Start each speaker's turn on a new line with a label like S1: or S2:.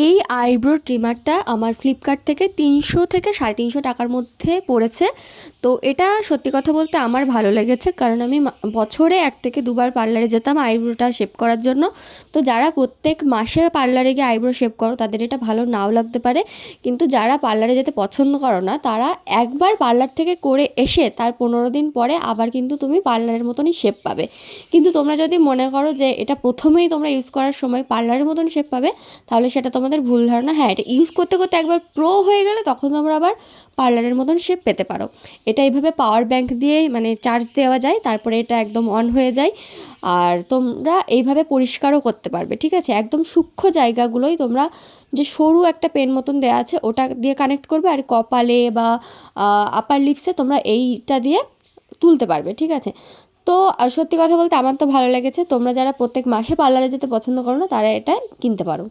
S1: এই আইব্রো ট্রিমারটা আমার ফ্লিপকার্ট থেকে ৩০০ থেকে ৩৫০ টাকার মধ্যে পড়েছে। তো এটা সত্যি কথা বলতে আমার ভালো লেগেছে, কারণ আমি বছরে ১ থেকে ২ বার পার্লারে যেতাম আইব্রোটা শেভ করার জন্য। তো যারা প্রত্যেক মাসে পার্লারে গিয়ে আইব্রো শেভ করো তাদের এটা ভালো নাও লাগতে পারে, কিন্তু যারা পার্লারে যেতে পছন্দ করো না তারা একবার পার্লার থেকে করে এসে তার ১৫ দিন পরে আবার কিন্তু তুমি পার্লারের মতনই শেভ পাবে। কিন্তু তোমরা যদি মনে করো যে এটা প্রথমেই তোমরা ইউজ করার সময় পার্লারের মতন শেভ পাবে, তাহলে সেটা তোমাদের ভুল ধারণা। হ্যাঁ, এটা ইউজ করতে করতে একবার প্রো হয়ে গেলে তখন তোমরা আবার পার্লারের মতন শেপ পেতে পারো। এটা এইভাবে পাওয়ার ব্যাঙ্ক দিয়ে মানে চার্জ দেওয়া যায়, তারপরে এটা একদম অন হয়ে যায়। আর তোমরা এইভাবে পরিষ্কারও করতে পারবে, ঠিক আছে। একদম সূক্ষ্ম জায়গাগুলোই তোমরা যে সরু একটা পেন মতন দেওয়া আছে ওটা দিয়ে কানেক্ট করবে, আর কপালে বা আপার লিপসে তোমরা এইটা দিয়ে তুলতে পারবে, ঠিক আছে। তো সত্যি কথা বলতে আমার তো ভালো লেগেছে। তোমরা যারা প্রত্যেক মাসে পার্লারে যেতে পছন্দ করো না তারা এটা কিনতে পারো।